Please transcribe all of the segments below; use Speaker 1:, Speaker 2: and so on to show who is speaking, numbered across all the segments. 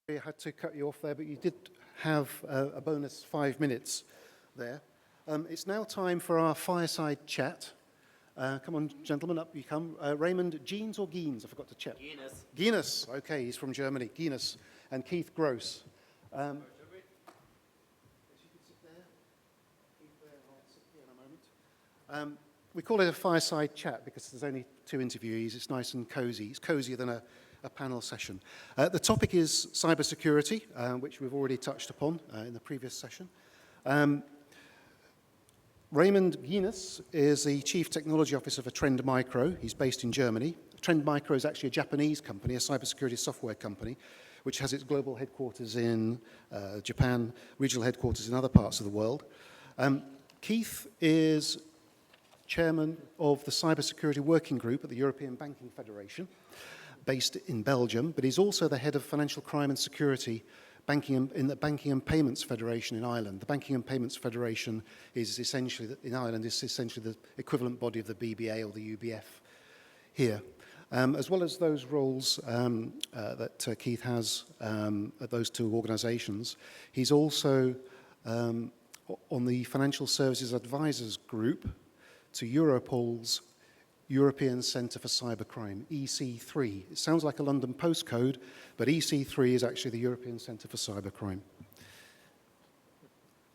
Speaker 1: I had to cut you off there, but you did have a bonus 5 minutes there. It's now time for our fireside chat. Come on, gentlemen, up you come. Raymond, Jeans or Geens? I forgot to check.
Speaker 2: Genes.
Speaker 1: Genes, okay, he's from Germany. Genes. And Keith Gross. If you could sit there. Keith there, I'll sit here in a moment. We call it a fireside chat because there's only 2 interviewees. It's nice and cozy. It's cozier than a panel session. The topic is cybersecurity, which we've already touched upon in the previous session. Raymond Genes is the Chief Technology Officer for Trend Micro. He's based in Germany. Trend Micro is actually a Japanese company, a cybersecurity software company, which has its global headquarters in Japan, regional headquarters in other parts of the world. Keith is chairman of the Cybersecurity Working Group at the European Banking Federation, based in Belgium, but he's also the head of financial crime and security in the Banking and Payments Federation in Ireland. The Banking and Payments Federation is essentially, in Ireland, is essentially the equivalent body of the BBA or the UBF here. As well as those roles that Keith has at those 2 organisations, he's also on the Financial Services Advisors Group to Europol's European Centre for Cybercrime, EC3. It sounds like a London postcode, but EC3 is actually the European Centre for Cybercrime.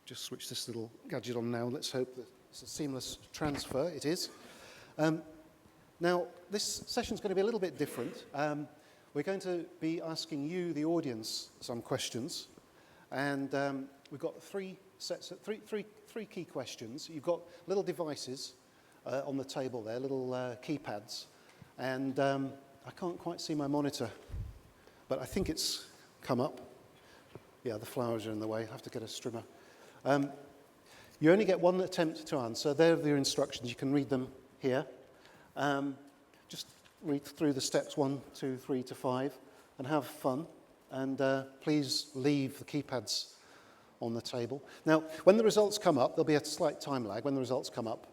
Speaker 1: Just switch this little gadget on now. Let's hope that it's a seamless transfer. It is. Now, this session's going to be a little bit different. We're going to be asking you, the audience, some questions. And we've got 3 key questions. You've got little devices on the table there, little keypads, and I can't quite see my monitor, but I think it's come up. Yeah, the flowers are in the way. I have to get a strimmer. You only get 1 attempt to answer. There are your instructions. You can read them here. Just read through the steps 1, 2, 3 to 5, and have fun. And please leave the keypads on the table. Now, when the results come up, there'll be a slight time lag. When the results come up,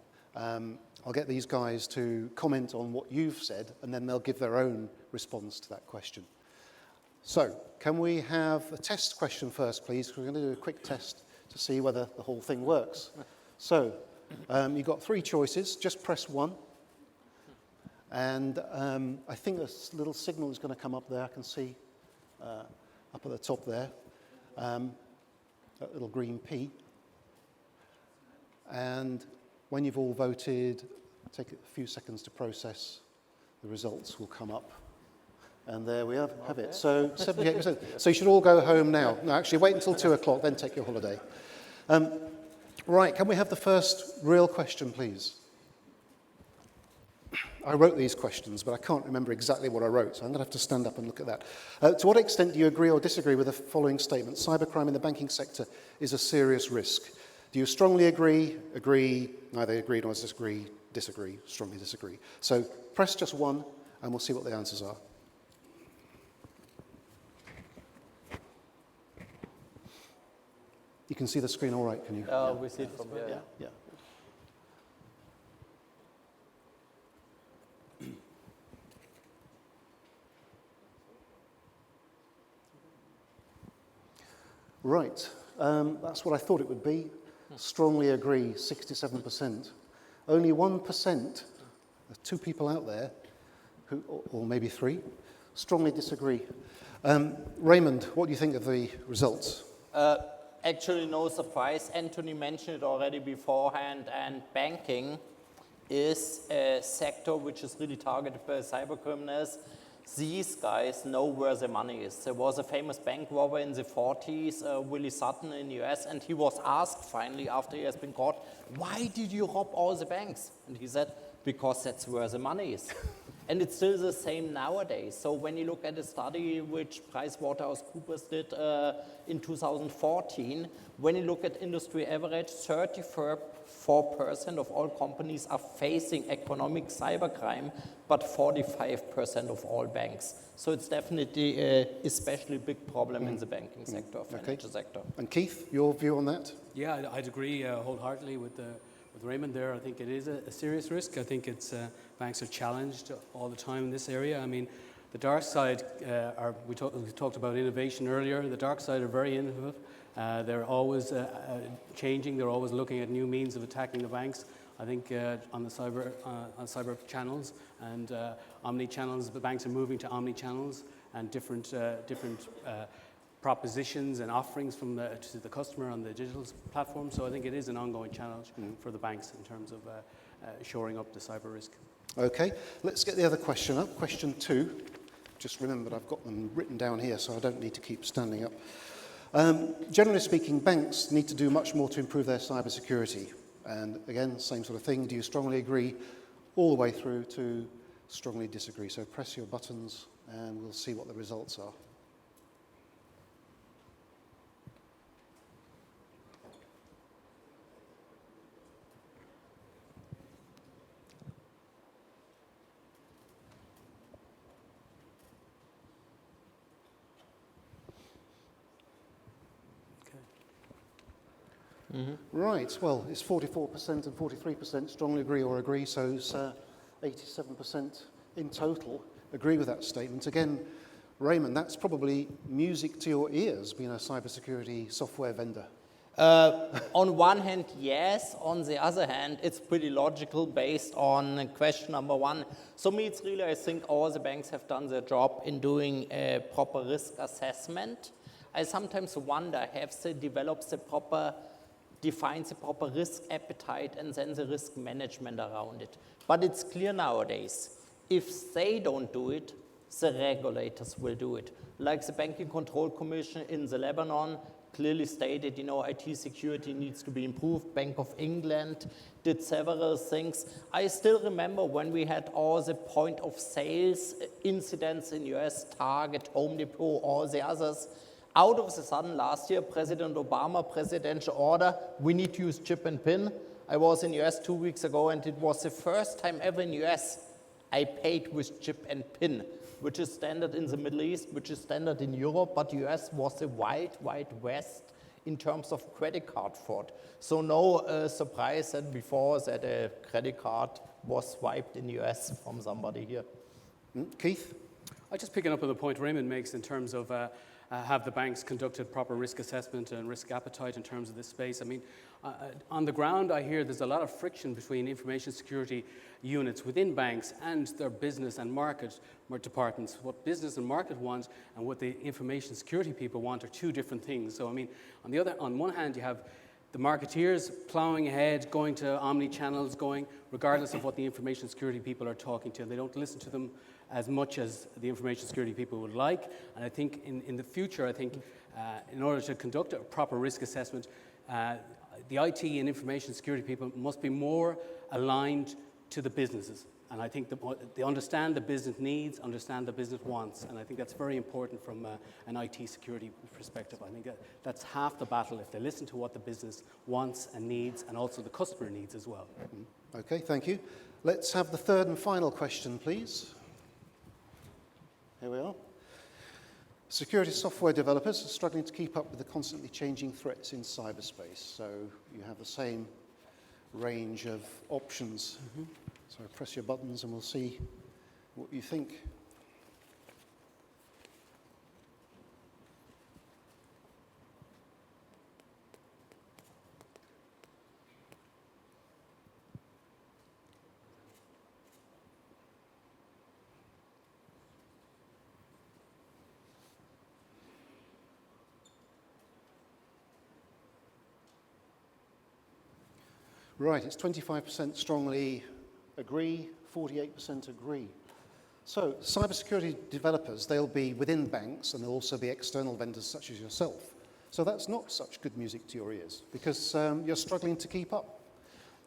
Speaker 1: I'll get these guys to comment on what you've said, and then they'll give their own response to that question. So, can we have a test question first, please? We're going to do a quick test to see whether the whole thing works. So, you've got 3 choices. Just press 1. And I think a little signal is going to come up there. I can see up at the top there, that little green P. And when you've all voted, take a few seconds to process. The results will come up. And there we have it. So 78%. So you should all go home now. No, actually, wait until 2 o'clock, then take your holiday. Right, can we have the first real question, please? I wrote these questions, but I can't remember exactly what I wrote, so I'm going to have to stand up and look at that. To what extent do you agree or disagree with the following statement? Cybercrime in the banking sector is a serious risk. Do you strongly agree, neither agree nor disagree, strongly disagree? So press just 1 and we'll see what the answers are. You can see the screen all right, can you?
Speaker 2: We see it from here.
Speaker 1: Yeah. Right, that's what I thought it would be. Strongly agree, 67%. Only 1%, there's 2 people out there, who, or maybe 3, strongly disagree. Raymond, what do you think of the results?
Speaker 2: Actually, no surprise. Anthony mentioned it already beforehand, and banking is a sector which is really targeted by cybercriminals. These guys know where the money is. There was a famous bank robber in the 40s, Willie Sutton in the US, and he was asked finally after he has been caught, why did you rob all the banks? And he said, because that's where the money is. And it's still the same nowadays. So when you look at a study which PricewaterhouseCoopers did in 2014, when you look at industry average, 34% of all companies are facing economic cybercrime, but 45% of all banks. So it's definitely a especially big problem in the banking sector, financial sector.
Speaker 1: And Keith, your view on that?
Speaker 3: Yeah, I'd agree wholeheartedly with Raymond there. I think it is a serious risk. I think it's banks are challenged all the time in this area. I mean, The dark side, we talked about innovation earlier. The dark side are very innovative. They're always changing. They're always looking at new means of attacking the banks. I think on the cyber channels and omni-channels, the banks are moving to omni-channels and different propositions and offerings to the customer on the digital platform. So I think it is an ongoing challenge for the banks in terms of shoring up the cyber risk.
Speaker 1: Okay, let's get the other question up. Question 2. Just remembered I've got them written down here, so I don't need to keep standing up. Generally speaking, banks need to do much more to improve their cybersecurity. And again, same sort of thing. Do you strongly agree all the way through to strongly disagree? So press your buttons and we'll see what the results are. Right, well, it's 44% and 43% strongly agree or agree, so it's 87% in total agree with that statement. Again, Raymond, that's probably music to your ears, being a cybersecurity software vendor.
Speaker 2: On one hand, yes. On the other hand, it's pretty logical based on question number 1. So me, it's really, I think all the banks have done their job in doing a proper risk assessment. I sometimes wonder, have they developed defines the proper risk appetite and then the risk management around it. But it's clear nowadays, if they don't do it, the regulators will do it. Like the Banking Control Commission in the Lebanon clearly stated, IT security needs to be improved. Bank of England did several things. I still remember when we had all the point of sales incidents in US, Target, Home Depot, all the others. Out of the sudden, last year, President Obama, presidential order, we need to use chip and PIN. I was in US 2 weeks ago, and it was the first time ever in US I paid with chip and PIN, which is standard in the Middle East, which is standard in Europe, but US was the wild, wild west in terms of credit card fraud. So no surprise that before that a credit card was swiped in US from somebody here.
Speaker 1: Keith?
Speaker 3: I'm just picking up on the point Raymond makes in terms of have the banks conducted proper risk assessment and risk appetite in terms of this space? I mean, on the ground, I hear there's a lot of friction between information security units within banks and their business and market departments. What business and market want and what the information security people want are two different things. So, I mean, on one hand, you have the marketeers plowing ahead, going to omni-channels, regardless of what the information security people are talking to. They don't listen to them as much as the information security people would like. And I think in the future, in order to conduct a proper risk assessment, the IT and information security people must be more aligned to the businesses. And I think they understand the business needs, understand the business wants. And I think that's very important from an IT security perspective. I think that's half the battle, if they listen to what the business wants and needs, and also the customer needs as well.
Speaker 1: Okay, thank you. Let's have the third and final question, please. Here we are. Security software developers are struggling to keep up with the constantly changing threats in cyberspace. So you have the same range of options. So press your buttons and we'll see what you think. Right, it's 25% strongly agree, 48% agree. So cybersecurity developers, they'll be within banks and they'll also be external vendors such as yourself. So that's not such good music to your ears because you're struggling to keep up.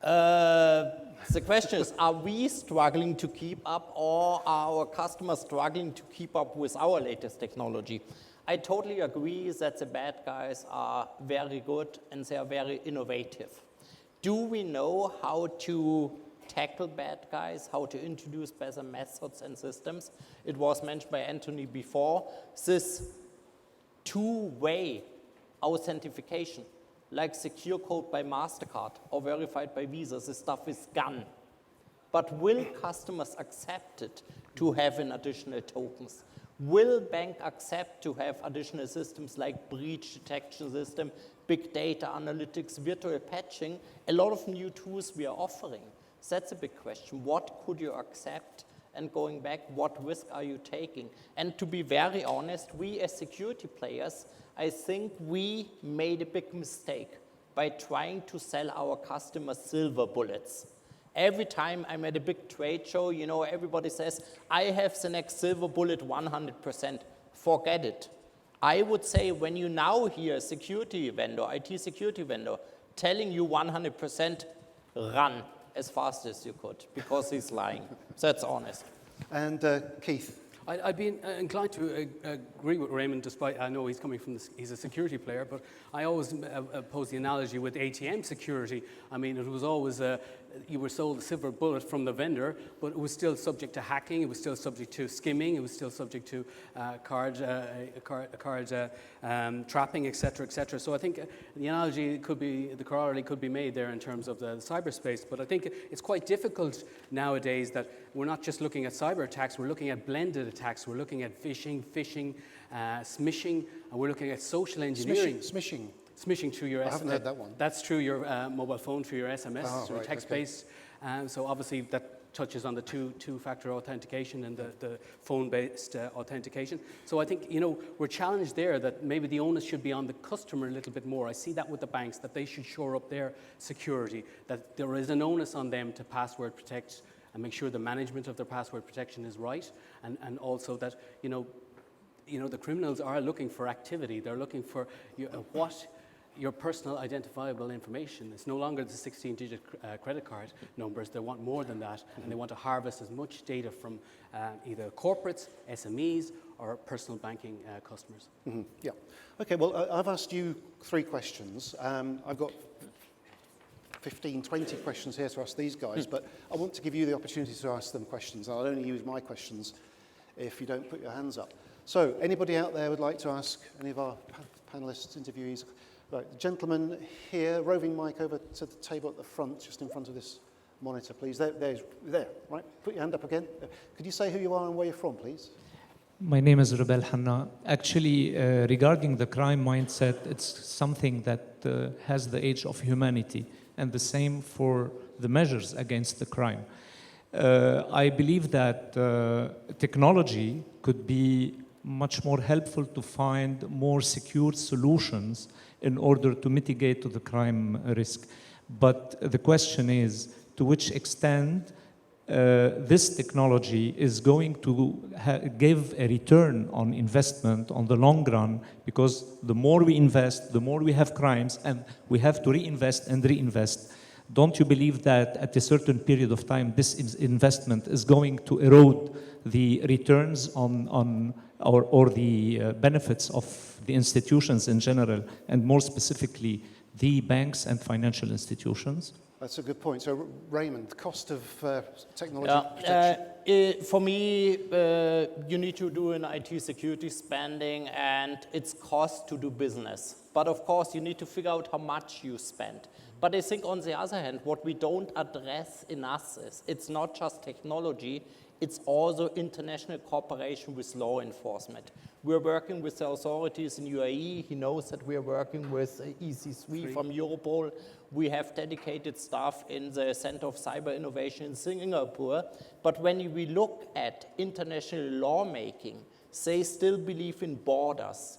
Speaker 2: The question is, are we struggling to keep up or are our customers struggling to keep up with our latest technology? I totally agree that the bad guys are very good and they are very innovative. Do we know how to tackle bad guys, how to introduce better methods and systems? It was mentioned by Anthony before, this two-way authentication, like secure code by MasterCard or verified by Visa, this stuff is gone. But will customers accept it to have an additional tokens? Will bank accept to have additional systems like breach detection system, big data analytics, virtual patching, a lot of new tools we are offering? So that's a big question. What could you accept? And going back, what risk are you taking? And to be very honest, we as security players, I think we made a big mistake by trying to sell our customers silver bullets. Every time I'm at a big trade show, you know, everybody says, I have the next silver bullet 100%. Forget it. I would say when you now hear a security vendor, IT security vendor, telling you 100%, run as fast as you could, because he's lying. So that's honest.
Speaker 1: And Keith?
Speaker 3: I'd be inclined to agree with Raymond, despite I know he's coming from he's a security player, but I always pose the analogy with ATM security. I mean, it was always you were sold a silver bullet from the vendor, but it was still subject to hacking, it was still subject to skimming, it was still subject to card trapping, et cetera, et cetera. So I think the analogy could be, the corollary could be made there in terms of the cyberspace, but I think it's quite difficult nowadays that we're not just looking at cyber attacks, we're looking at blended attacks, we're looking at phishing, smishing, and we're looking at social engineering.
Speaker 1: Smishing.
Speaker 3: Smishing through your
Speaker 1: I haven't heard that one.
Speaker 3: That's through your mobile phone, through your SMS, through
Speaker 1: right,
Speaker 3: text-based. So obviously that touches on the two-factor authentication and the phone-based authentication. So I think, you know, we're challenged there that maybe the onus should be on the customer a little bit more. I see that with the banks, that they should shore up their security, that there is an onus on them to password protect and make sure the management of their password protection is right, and also that, you know, the criminals are looking for activity. They're looking for your personal identifiable information. It's no longer the 16-digit credit card numbers. They want more than that, and they want to harvest as much data from either corporates, SMEs, or personal banking customers.
Speaker 1: Mm-hmm. Yeah. Okay, well, I've asked you 3 questions. I've got 15, 20 questions here to ask these guys, but I want to give you the opportunity to ask them questions. I'll only use my questions if you don't put your hands up. So, anybody out there would like to ask any of our panelists, interviewees? Right, the gentleman here, roving mic over to the table at the front, just in front of this monitor, please. There, right? Put your hand up again. Could you say who you are and where you're from, please?
Speaker 4: My name is Rubel Hanna. Actually, regarding the crime mindset, it's something that has the age of humanity, and the same for the measures against the crime. I believe that technology could be much more helpful to find more secure solutions in order to mitigate to the crime risk. But the question is, to which extent this technology is going to give a return on investment on the long run, because the more we invest, the more we have crimes, and we have to reinvest and reinvest. Don't you believe that at a certain period of time, this investment is going to erode the returns on or the benefits of the institutions in general, and more specifically, the banks and financial institutions?
Speaker 1: That's a good point. So, Raymond, the cost of technology protection?
Speaker 2: For me, you need to do an IT security spending, and it's cost to do business. But of course, you need to figure out how much you spend. But I think on the other hand, what we don't address enough is, it's not just technology, it's also international cooperation with law enforcement. We're working with the authorities in UAE. He knows that we're working with EC3 from Europol. We have dedicated staff in the Center of Cyber Innovation in Singapore. But when we look at international lawmaking, they still believe in borders.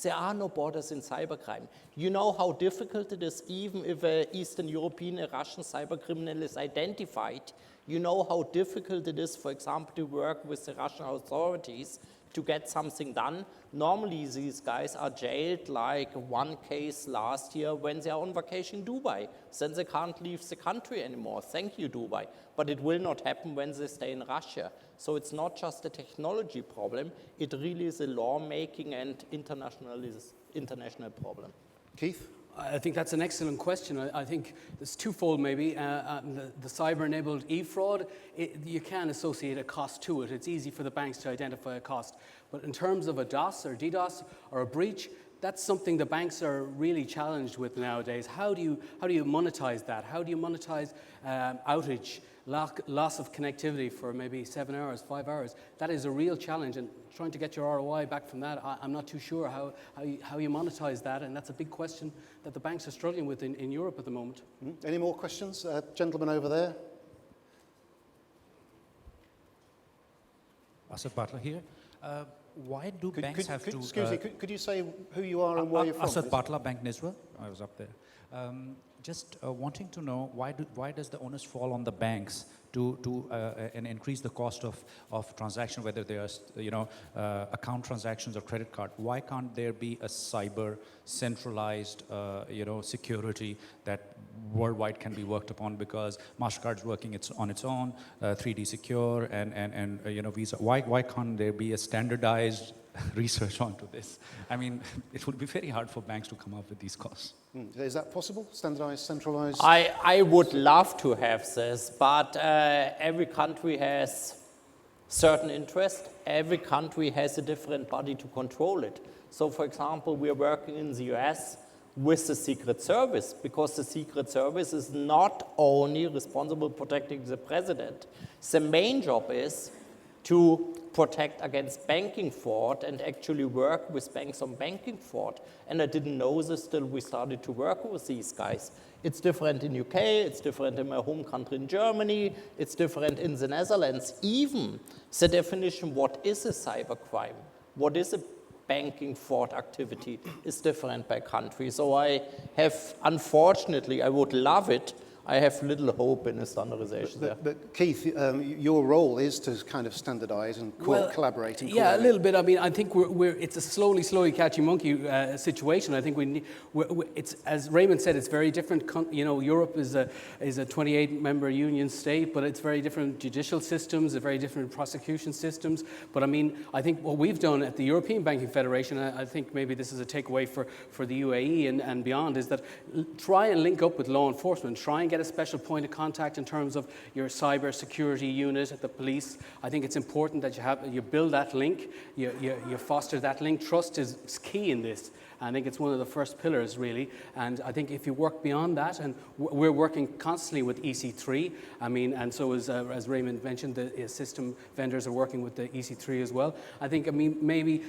Speaker 2: There are no borders in cybercrime. You know how difficult it is, even if an Eastern European, a Russian cybercriminal is identified. You know how difficult it is, for example, to work with the Russian authorities to get something done. Normally, these guys are jailed, like one case last year when they are on vacation in Dubai. Then they can't leave the country anymore. Thank you, Dubai. But it will not happen when they stay in Russia. So it's not just a technology problem. It really is a lawmaking and international problem.
Speaker 1: Keith?
Speaker 3: I think that's an excellent question. I think it's twofold maybe. The cyber-enabled e-fraud, you can associate a cost to it. It's easy for the banks to identify a cost. But in terms of a DOS or DDoS or a breach, that's something the banks are really challenged with nowadays. How do you monetize that? How do you monetize outage, loss of connectivity for maybe 7 hours, 5 hours? That is a real challenge, and trying to get your ROI back from that, I'm not too sure how you monetize that, and that's a big question that the banks are struggling with in Europe at the moment.
Speaker 1: Any more questions? Gentleman over there.
Speaker 5: Asad Butler here. Why do banks have to...
Speaker 1: Excuse me, could you say who you are and where you're from?
Speaker 5: Asad Butler, Bank Niswa. I was up there. Just wanting to know, why does the onus fall on the banks to and increase the cost of transaction, whether they are account transactions or credit card? Why can't there be a cyber centralized security that worldwide can be worked upon? Because MasterCard's working on its own, 3D Secure and Visa. Why can't there be a standardized research onto this? I mean, it would be very hard for banks to come up with these costs.
Speaker 1: Is that possible? Standardized, centralized?
Speaker 2: I would love to have this, but every country has certain interest. Every country has a different body to control it. So, for example, we are working in the US with the Secret Service, because the Secret Service is not only responsible for protecting the president. The main job is to protect against banking fraud and actually work with banks on banking fraud. And I didn't know this till we started to work with these guys. It's different in UK, it's different in my home country in Germany, it's different in the Netherlands. Even the definition, what is a cybercrime, what is a banking fraud activity, is different by country. So I have, unfortunately, I would love it, I have little hope in a standardization there.
Speaker 1: But Keith, your role is to kind of standardize and collaborate and
Speaker 3: yeah, a little bit. I mean, I think it's a slowly catching monkey situation. I think it's, as Raymond said, it's very different. Europe is a 28-member union state, but it's very different judicial systems, very different prosecution systems. But I mean, I think what we've done at the European Banking Federation, I think maybe this is a takeaway for the UAE and beyond, is that try and link up with law enforcement, try and get a special point of contact in terms of your cybersecurity unit at the police. I think it's important that you build that link, you foster that link. Trust is key in this. I think it's one of the first pillars, really. And I think if you work beyond that, and we're working constantly with EC3, I mean, and so as Raymond mentioned, the system vendors are working with the EC3 as well. I think, I mean, maybe,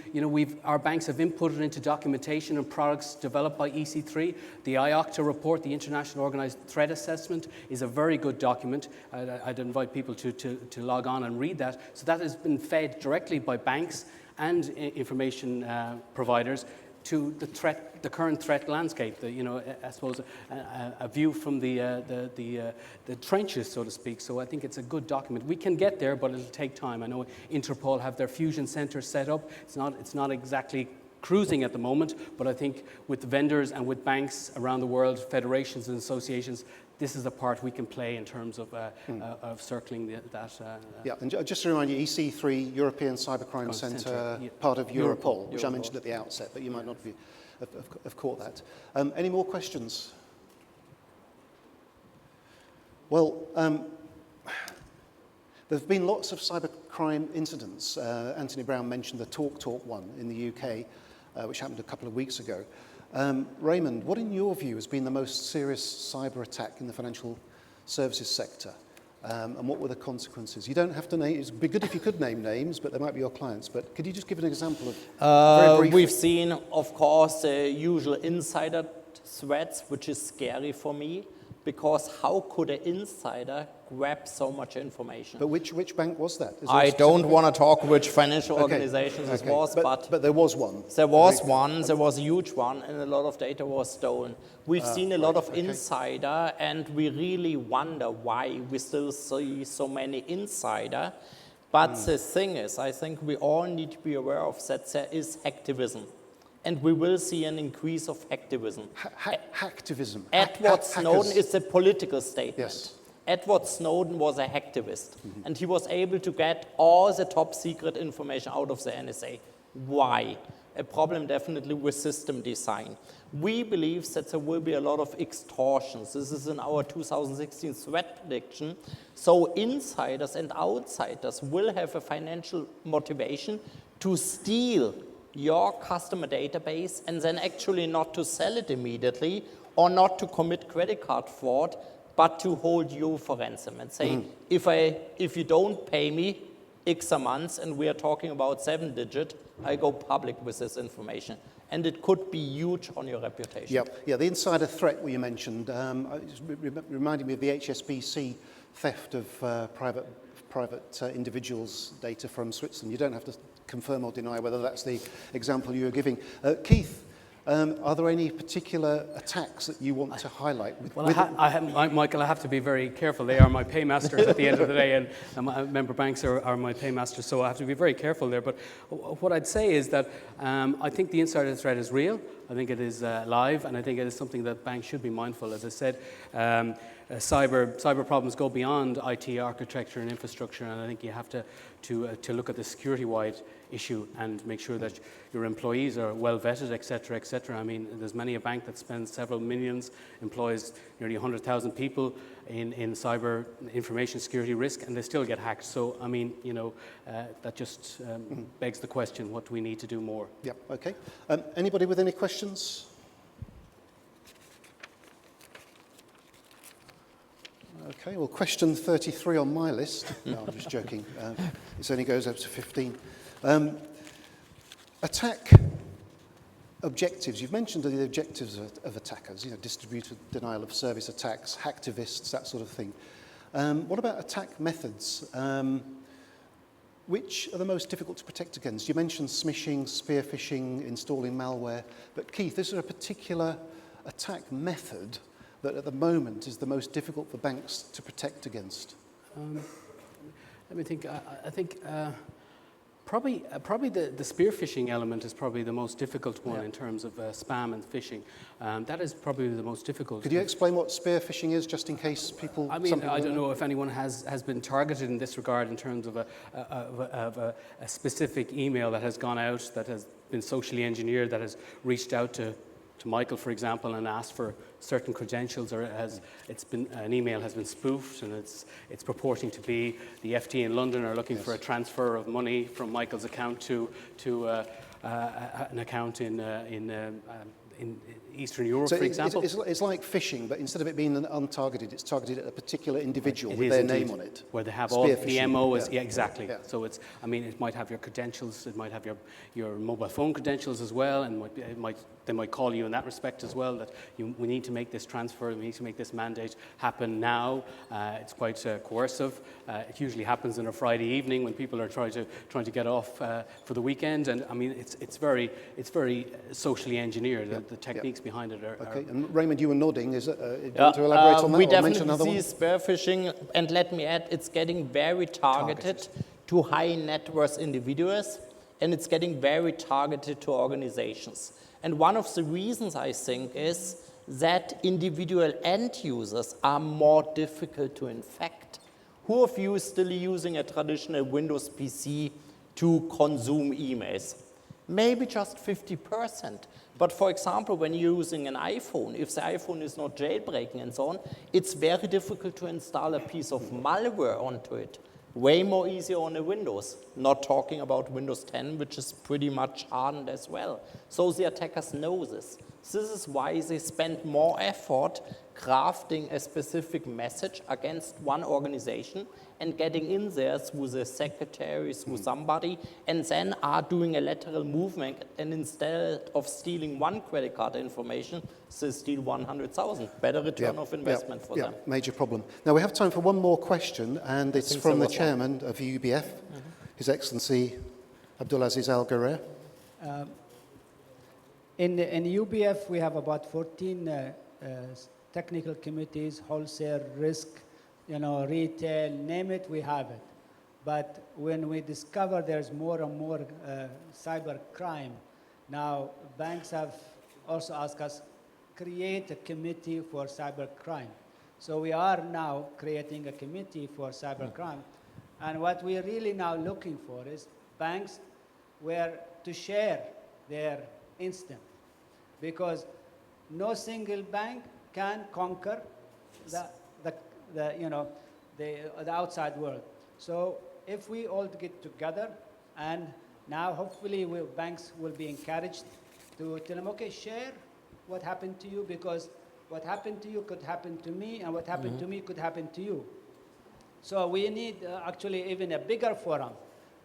Speaker 3: our banks have inputted into documentation and products developed by EC3. The IOCTA report, the International Organized Threat Assessment, is a very good document. I'd invite people to log on and read that. So that has been fed directly by banks and information providers to the current threat landscape. I suppose a view from the trenches, so to speak. So I think it's a good document. We can get there, but it'll take time. I know Interpol have their fusion centers set up. It's not exactly cruising at the moment, but I think with vendors and with banks around the world, federations and associations, this is the part we can play in terms of circling that.
Speaker 1: Yeah, and just to remind you, EC3, European Cybercrime Centre, part of Europol, which I mentioned at the outset, but you might not have caught that. Any more questions? Well, there have been lots of cybercrime incidents. Anthony Brown mentioned the TalkTalk one in the UK, which happened a couple of weeks ago. Raymond, what in your view has been the most serious cyber attack in the financial services sector? And what were the consequences? You don't have to name, it'd be good if you could name names, but they might be your clients. But could you just give an example of very briefly?
Speaker 2: We've seen, of course, the usual insider threats, which is scary for me, because how could an insider grab so much information?
Speaker 1: But which bank was that?
Speaker 2: I don't want to talk which financial organizations it was, but
Speaker 1: there was one.
Speaker 2: There was one, there was a huge one, and a lot of data was stolen. We've seen a lot of insider, and we really wonder why we still see so many insider. But the thing is, I think we all need to be aware of that there is hacktivism. And we will see an increase of hacktivism.
Speaker 1: Hacktivism.
Speaker 2: Edward Snowden is a political statement.
Speaker 1: Yes.
Speaker 2: Edward Snowden was a hacktivist, and he was able to get all the top secret information out of the NSA. Why? A problem definitely with system design. We believe that there will be a lot of extortions. This is in our 2016 threat prediction. So insiders and outsiders will have a financial motivation to steal your customer database and then actually not to sell it immediately or not to commit credit card fraud, but to hold you for ransom and say, if you don't pay me X a month, and we are talking about 7-digit, I go public with this information. And it could be huge on your reputation.
Speaker 1: Yep. Yeah, the insider threat you mentioned reminded me of the HSBC theft of private individuals' data from Switzerland. You don't have to confirm or deny whether that's the example you were giving. Keith, are there any particular attacks that you want to highlight?
Speaker 3: Michael, I have to be very careful. They are my paymasters at the end of the day, and member banks are my paymasters, so I have to be very careful there. But what I'd say is that I think the insider threat is real. I think it is live, and I think it is something that banks should be mindful. As I said, cyber problems go beyond IT architecture and infrastructure, and I think you have to look at the security-wide issue and make sure that your employees are well vetted, et cetera, et cetera. I mean, there's many a bank that spends several millions, employs nearly 100,000 people in cyber information security risk, and they still get hacked. So, I mean, you know, that just begs the question, what do we need to do more?
Speaker 1: Yep, okay. Anybody with any questions? Okay, well, question 33 on my list. No, I'm just joking. This only goes up to 15. Attack objectives. You've mentioned the objectives of attackers, you know, distributed denial of service attacks, hacktivists, that sort of thing. What about attack methods? Which are the most difficult to protect against? You mentioned smishing, spearfishing, installing malware. But Keith, is there a particular attack method that at the moment is the most difficult for banks to protect against?
Speaker 3: Let me think. I think probably the spearfishing element is probably the most difficult one in terms of spam and phishing. That is probably the most difficult.
Speaker 1: Could you explain what spearfishing is, just in case people...
Speaker 3: I mean, I don't know if anyone has been targeted in this regard in terms of a specific email that has gone out, that has been socially engineered, that has reached out to Michael, for example, and asked for certain credentials, or an email has been spoofed, and it's purporting to be the FT in London are looking for a transfer of money from Michael's account to an account in Eastern Europe,
Speaker 1: so
Speaker 3: for example.
Speaker 1: It's like phishing, but instead of it being untargeted, it's targeted at a particular individual with their name on it.
Speaker 3: Where they have all the MO is,
Speaker 1: yeah,
Speaker 3: exactly.
Speaker 1: Yeah.
Speaker 3: So it's, I mean, it might have your credentials, it might have your mobile phone credentials as well, and they might call you in that respect as well, that we need to make this transfer, we need to make this mandate happen now. It's quite coercive. It usually happens on a Friday evening when people are trying to get off for the weekend, and I mean, it's very socially engineered.
Speaker 1: Yeah.
Speaker 3: The techniques behind it are...
Speaker 1: Okay, and Raymond, you were nodding. Do you want to elaborate on that?
Speaker 2: We
Speaker 1: or mention another
Speaker 2: definitely
Speaker 1: one?
Speaker 2: see spearfishing, and let me add, it's getting very targeted to high net worth individuals, and it's getting very targeted to organizations. And one of the reasons, I think, is that individual end users are more difficult to infect. Who of you is still using a traditional Windows PC to consume emails? Maybe just 50%. But for example, when you're using an iPhone, if the iPhone is not jailbreaking and so on, it's very difficult to install a piece of malware onto it. Way more easier on a Windows, not talking about Windows 10, which is pretty much hardened as well. So the attackers know this. This is why they spend more effort crafting a specific message against one organization and getting in there through the secretary, through somebody, and then are doing a lateral movement, and instead of stealing one credit card information, they steal 100,000. Better return of investment for them.
Speaker 1: Major problem. Now we have time for one more question, and it's from the chairman of UBF, His Excellency Abdulaziz Al Gharer.
Speaker 6: In UBF, we have about 14 technical committees, wholesale, risk, retail, name it, we have it. But when we discover there's more and more cyber crime, now banks have also asked us, create a committee for cyber crime. So we are now creating a committee for cyber crime. And what we're really now looking for is banks where to share their incident. Because no single bank can conquer the outside world. So if we all get together and Now, hopefully, banks will be encouraged to tell them, okay, share what happened to you, because what happened to you could happen to me, and what happened to me could happen to you. So we need actually even a bigger forum,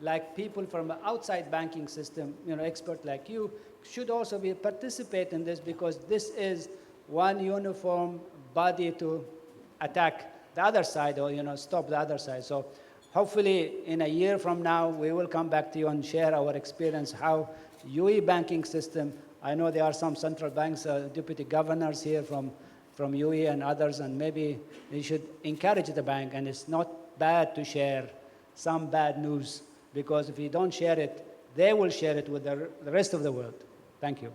Speaker 6: like people from the outside banking system, expert like you, should also participate in this, because this is one uniform body to attack the other side, or stop the other side. So hopefully in a year from now, we will come back to you and share our experience, how UAE banking system, I know there are some central banks, deputy governors here from UAE and others, and maybe they should encourage the bank, and it's not bad to share some bad news, because if you don't share it, they will share it with the rest of the world. Thank you.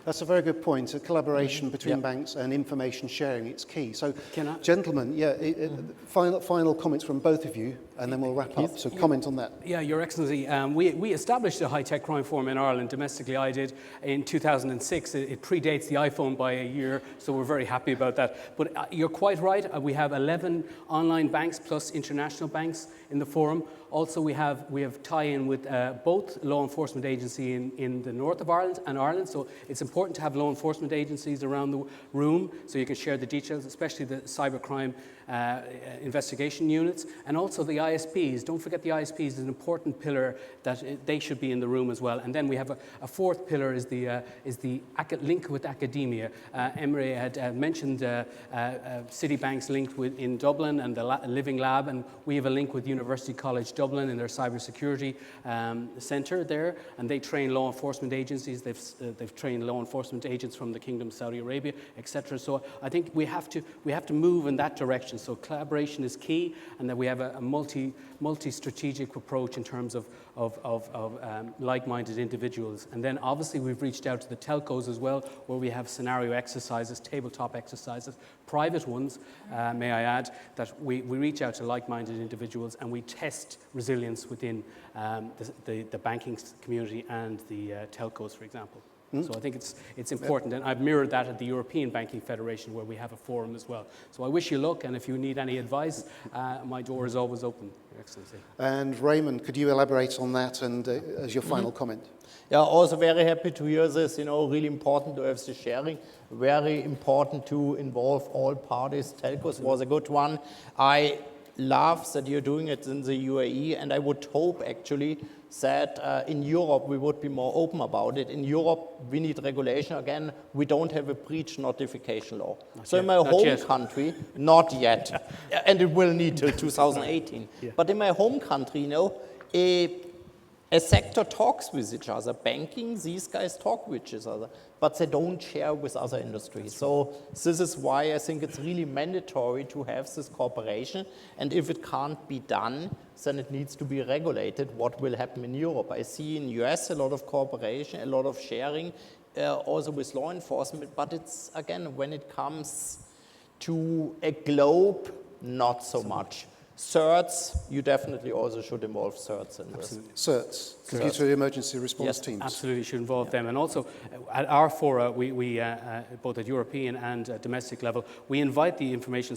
Speaker 1: That's a very good point. A collaboration between banks and information sharing, it's key. So,
Speaker 3: Can I-
Speaker 1: gentlemen, final comments from both of you, and then we'll wrap up. So comment on that.
Speaker 3: Yeah, Your Excellency, we established a high-tech crime forum in Ireland, domestically I did, in 2006. It predates the iPhone by a year, so we're very happy about that. But you're quite right, we have 11 online banks plus international banks in the forum. Also, we have tie-in with both law enforcement agency in the north of Ireland and Ireland, so it's important to have law enforcement agencies around the room so you can share the details, especially the cybercrime investigation units, and also the ISPs. Don't forget the ISPs is an important pillar that they should be in the room as well. And then we have a fourth pillar is the link with academia. Emre had mentioned Citibank's link in Dublin and the Living Lab, and we have a link with University College Dublin in their cybersecurity centre there, and they train law enforcement agencies. They've trained law enforcement agents from the Kingdom of Saudi Arabia, etc. So I think we have to move in that direction. So collaboration is key, and that we have a multi-strategic approach in terms of like-minded individuals. And then obviously we've reached out to the telcos as well, where we have scenario exercises, tabletop exercises, private ones, may I add, that we reach out to like-minded individuals and we test resilience within the banking community and the telcos, for example. So I think it's important, and I've mirrored that at the European Banking Federation, where we have a forum as well. So I wish you luck, and if you need any advice, my door is always open, Your Excellency.
Speaker 1: And Raymond, could you elaborate on that and as your final comment?
Speaker 2: Yeah, also very happy to hear this, really important to have the sharing, very important to involve all parties. Telcos was a good one. I love that you're doing it in the UAE, and I would hope actually that in Europe we would be more open about it. In Europe we need regulation. Again, we don't have a breach notification law. So in my home country, not yet, and it will need till 2018. But in my home country, a sector talks with each other. Banking, these guys talk with each other, but they don't share with other industries. So this is why I think it's really mandatory to have this cooperation. And if it can't be done, then it needs to be regulated. What will happen in Europe? I see in the US a lot of cooperation, a lot of sharing, also with law enforcement. But it's, again, when it comes to a globe, not so much. CERTs, you definitely also should involve CERTs in this.
Speaker 1: CERTs, Computer Emergency Response Teams.
Speaker 3: Absolutely should involve them. And also, at our fora, we both at European and domestic level, we invite the information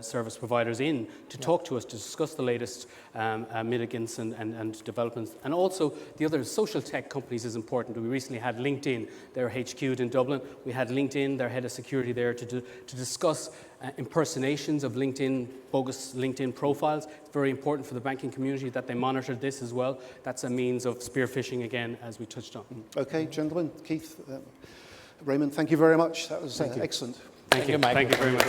Speaker 3: service providers in to talk to us, to discuss the latest mitigants and developments. And also, the other social tech companies is important. We recently had LinkedIn, they're HQ'd in Dublin. We had LinkedIn, their head of security there, to discuss impersonations of LinkedIn, bogus LinkedIn profiles. It's very important for the banking community that they monitor this as well. That's a means of spearfishing again, as we touched on.
Speaker 1: Okay, gentlemen, Keith, Raymond, thank you very much. That was excellent.
Speaker 3: Thank you, Mike. Thank you very much.